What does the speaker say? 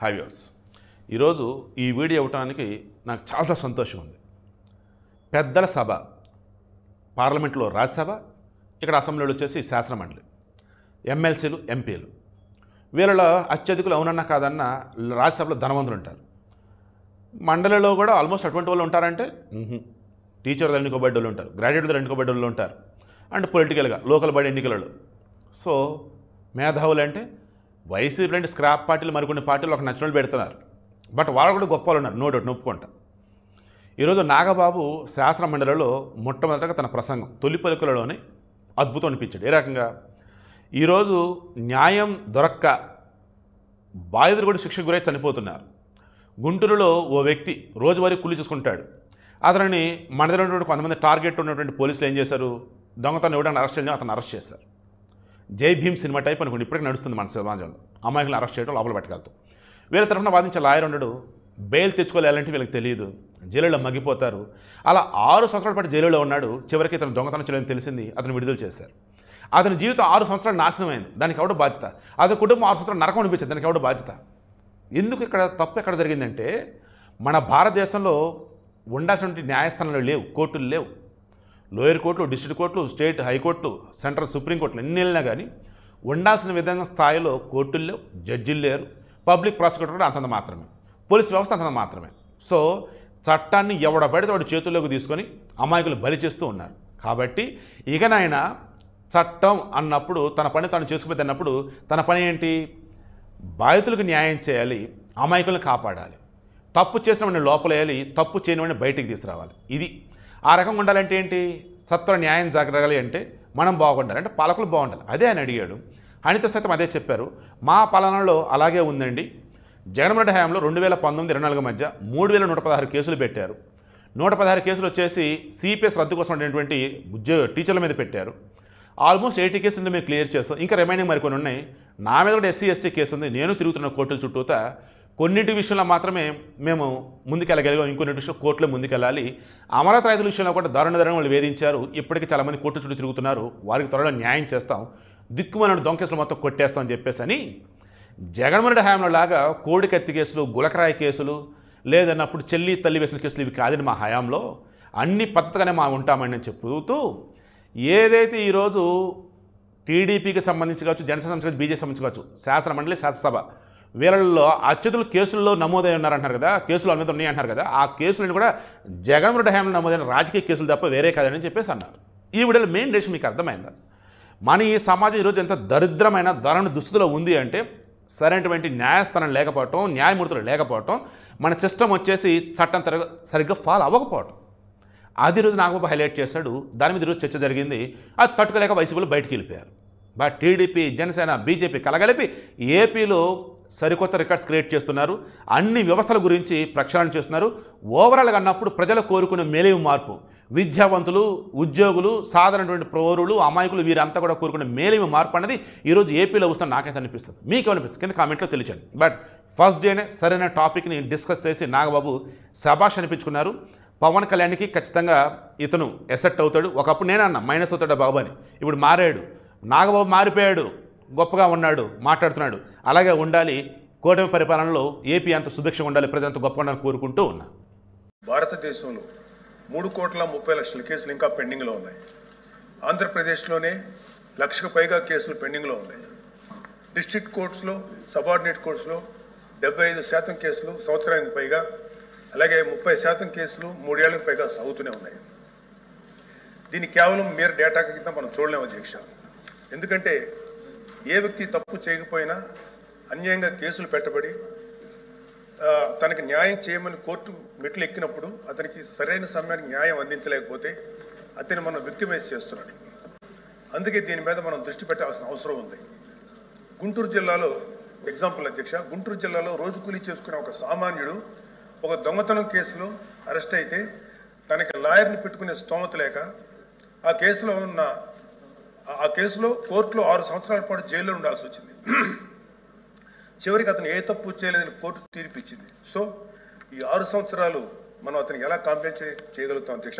Hi viewers, ఈరోజు ఈ video ఇవ్వడానికి నాకు చాలా సంతోషం ఉంది. పెద్దల సభ, పార్లమెంట్లో రాజ్యసభ, ఇక్కడ అసెంబ్లీలో వచ్చేసి శాసనమండలి, ఎమ్మెల్సీలు, ఎంపీలు, వీళ్ళలో అత్యధికులు అవునన్నా కాదన్నా రాజ్యసభలో ధనవంతులు ఉంటారు. మండలిలో కూడా ఆల్మోస్ట్ అటువంటి వాళ్ళు ఉంటారంటే టీచర్ ఎన్నుకోబడ్డ వాళ్ళు ఉంటారు, గ్రాడ్యుయేట్ ఎన్నుకోబడ్డ వాళ్ళు ఉంటారు, అండ్ పొలిటికల్గా లోకల్ బాడీ ఎన్నికలలో. సో మేధావులు అంటే వైసీపీ లాంటి స్క్రాప్ పార్టీలు మరికొన్ని పార్టీలు ఒక నచ్చినట్లు పెడుతున్నారు. బట్ వాళ్ళు కూడా గొప్ప వాళ్ళు ఉన్నారు, నో డౌట్, నొప్పుకుంటా. ఈరోజు నాగబాబు శాసన మండలిలో మొట్టమొదటగా తన ప్రసంగం తొలి పలుకులలోనే అద్భుతం అనిపించాడు. ఏ రకంగా ఈరోజు న్యాయం దొరక్క బాధితులు కూడా శిక్షకు గురై చనిపోతున్నారు. గుంటూరులో ఓ వ్యక్తి రోజువారీ కూలి చూసుకుంటాడు. అతనిని మండలిలో ఉన్నటువంటి కొంతమంది టార్గెట్ ఉన్నటువంటి పోలీసులు ఏం చేశారు, దొంగతనం ఇవ్వడానికి అరెస్ట్ చేయడం, అతను అరెస్ట్ చేశారు. జై భీమ్ సినిమా టైప్ అనుకోండి, ఇప్పటికీ నడుస్తుంది మన సమాజంలో. అమ్మాయిలను అరెస్ట్ చేయడం, లోపల పెట్టగలుగుతాం. వీళ్ళ తరఫున వాదించే లాయర్ ఉండడు, బెయిల్ తెచ్చుకోవాలంటే వీళ్ళకి తెలియదు, జైలులో మగ్గిపోతారు. అలా 6 సంవత్సరాల పాటు జైలులో ఉన్నాడు. చివరికి ఇతను దొంగతనం చేయలేదని తెలిసింది, అతను విడుదల చేశారు. అతని జీవితం 6 సంవత్సరాలు నాశనం అయింది. దానికి ఎవడో బాధ్యత? అతని కుటుంబం 6 సంవత్సరాలు నరకం అనిపించింది, దానికి ఎవడో బాధ్యత? ఎందుకు ఇక్కడ తప్పు ఎక్కడ జరిగిందంటే, మన భారతదేశంలో ఉండాల్సినటువంటి న్యాయస్థానాలు లేవు, కోర్టులు లేవు. లోయర్ కోర్టులు, డిస్ట్రిక్ట్ కోర్టులు, స్టేట్ హైకోర్టులు, సెంట్రల్ సుప్రీంకోర్టులు ఎన్ని వెళ్ళినా కానీ ఉండాల్సిన విధంగా స్థాయిలో కోర్టులు లేవు, జడ్జిలు లేరు, పబ్లిక్ ప్రాసిక్యూటర్ కూడా అంతంత మాత్రమే, పోలీస్ వ్యవస్థ అంతంత మాత్రమే. సో చట్టాన్ని ఎవడ పడితే వాడి చేతుల్లోకి తీసుకొని అమాయకులు బలి చేస్తూ ఉన్నారు. కాబట్టి ఇకనైనా చట్టం అన్నప్పుడు తన పని తాను చేసుకుపోతే అన్నప్పుడు తన పని ఏంటి? బాధితులకు న్యాయం చేయాలి, అమాయకులను కాపాడాలి, తప్పు చేసిన వాడిని లోపలేయాలి, తప్పు చేయని వాడిని బయటికి తీసుకురావాలి. ఇది ఆ రకంగా ఉండాలంటే ఏంటి? సత్వర న్యాయం జరగాలి అంటే మనం బాగుండాలి, అంటే పాలకులు బాగుండాలి. అదే ఆయన అడిగాడు. ఆయనతో సైతం అదే చెప్పారు. మా పాలనలో అలాగే ఉందండి. జగన్మోహన్ రెడ్డి హయాంలో 2019-24 మధ్య 3116 కేసులు పెట్టారు. 116 కేసులు వచ్చేసి సిపిఎస్ రద్దు కోసం అనేటువంటి టీచర్ల మీద పెట్టారు. ఆల్మోస్ట్ 80 కేసులు మేము క్లియర్ చేస్తాం. ఇంకా రిమైనింగ్ మరికొన్ని ఉన్నాయి. నా మీద కూడా SC ST కేసు ఉంది. నేను తిరుగుతున్న కోర్టుల చుట్టూతా. కొన్నింటి విషయంలో మాత్రమే మేము ముందుకెళ్ళగలిగాం, ఇంకొన్నింటి విషయంలో కోర్టులో ముందుకెళ్ళాలి. అమరావతి రైతుల విషయంలో కూడా దారుణ వాళ్ళు వేధించారు. ఇప్పటికీ చాలామంది కోర్టు చుట్టూ తిరుగుతున్నారు. వారికి త్వరలో న్యాయం చేస్తాం, దిక్కుమని దొంగ కేసులు మొత్తం కొట్టేస్తాం అని చెప్పేసి అని జగన్మోహన్ రెడ్డి హయాంలో లాగా కోడి కత్తి కేసులు, గులకరాయి కేసులు, లేదన్నప్పుడు చెల్లి తల్లి వేసిన కేసులు ఇవి కాదండి. మా హయాంలో అన్ని పద్ధతిగానే మా ఉంటామని చెప్తూ ఏదైతే ఈరోజు టీడీపీకి సంబంధించి కావచ్చు, జనసేన సంబంధించి, బీజేపీ సంబంధించి కావచ్చు, శాసన మండలి, శాసనసభ వీళ్ళల్లో అత్యధికులు కేసుల్లో నమోదై ఉన్నారంటున్నారు కదా, కేసులు అన్నీ ఉన్నాయి అంటున్నారు కదా, ఆ కేసులను కూడా జగన్మోహన్ రెడ్డి హయాంలో నమోదైన రాజకీయ కేసులు తప్ప వేరే కాదని చెప్పేసి అన్నారు. ఈ వీడియోలో మెయిన్ డేషన్ మీకు అర్థమైందా? మన ఈ సమాజం ఈరోజు ఎంత దరిద్రమైన దారుణ దుస్థితిలో ఉంది అంటే సరైనటువంటి న్యాయస్థానం లేకపోవటం, న్యాయమూర్తులు లేకపోవటం, మన సిస్టమ్ వచ్చేసి చట్టం సరిగ్గా ఫాలో అవ్వకపోవటం. అది ఈరోజు నాగబాబు హైలైట్ చేశాడు. దాని మీద ఈరోజు చర్చ జరిగింది. అది తట్టుకోలేక వైసీపీలో బయటికి వెళ్ళిపోయారు. బట్ టీడీపీ, జనసేన, బీజేపీ కలగలిపి ఏపీలో సరికొత్త రికార్డ్స్ క్రియేట్ చేస్తున్నారు. అన్ని వ్యవస్థల గురించి ప్రక్షాళన చేస్తున్నారు. ఓవరాల్గా అన్నప్పుడు ప్రజలు కోరుకునే మేలేవి మార్పు, విద్యావంతులు, ఉద్యోగులు, సాధారణటువంటి పౌరులు, అమాయకులు వీరంతా కూడా కోరుకునే మేలేవి మార్పు అనేది ఈరోజు ఏపీలో వస్తున్న నాకైతే అనిపిస్తుంది. మీకు అనిపిస్తుంది కింద కామెంట్లో తెలియచండి. బట్ ఫస్ట్ డేనే సరైన టాపిక్ని డిస్కస్ చేసి నాగబాబు శభాష్ అనిపించుకున్నారు. పవన్ కళ్యాణ్కి ఖచ్చితంగా ఇతను ఎసెట్ అవుతాడు. ఒకప్పుడు నేనే అన్నా మైనస్ అవుతాడు బాబు అని, ఇప్పుడు మారాడు. నాగబాబు మారిపోయాడు, గొప్పగా ఉన్నాడు, మాట్లాడుతున్నాడు. అలాగే ఉండాలి. కూటమి పరిపాలనలో ఏపీ అంత సుభిక్షంగా ఉండాలి, ప్రజలంతా గొప్పగా ఉండాలని కోరుకుంటూ ఉన్నా. భారతదేశంలో 3,30,00,000 కేసులు ఇంకా పెండింగ్లో ఉన్నాయి. ఆంధ్రప్రదేశ్లోనే 1,00,000కు పైగా కేసులు పెండింగ్లో ఉన్నాయి. డిస్ట్రిక్ట్ కోర్ట్స్లో, సబార్డినేట్ కోర్ట్స్లో 75% కేసులు సంవత్సరానికి పైగా, అలాగే 30% కేసులు 3 ఏళ్లకు పైగా సాగుతూనే ఉన్నాయి. దీన్ని కేవలం mere డేటా కింద మనం చూడలేము అధ్యక్ష. ఎందుకంటే ఏ వ్యక్తి తప్పు చేయకపోయినా అన్యాయంగా కేసులు పెట్టబడి తనకి న్యాయం చేయమని కోర్టు మెట్లు ఎక్కినప్పుడు అతనికి సరైన సమయానికి న్యాయం అందించలేకపోతే అతన్ని మనం విక్టిమైజ్ చేస్తున్నాడు. అందుకే దీని మీద మనం దృష్టి పెట్టాల్సిన అవసరం ఉంది. గుంటూరు జిల్లాలో ఎగ్జాంపుల్ అధ్యక్ష, గుంటూరు జిల్లాలో రోజు కూలీ చేసుకునే ఒక సామాన్యుడు ఒక దొంగతనం కేసులో అరెస్ట్ అయితే తనకి లాయర్ని పెట్టుకునే స్తోమత లేక ఆ కేసులో కోర్టులో 6 సంవత్సరాల పాటు జైల్లో ఉండాల్సి వచ్చింది. చివరికి అతను ఏ తప్పు చేయలేదని కోర్టు తీర్పిచ్చింది. సో ఈ 6 సంవత్సరాలు మనం అతనికి ఎలా కాంపెన్సేట్ చేయగలుగుతాం అధ్యక్ష?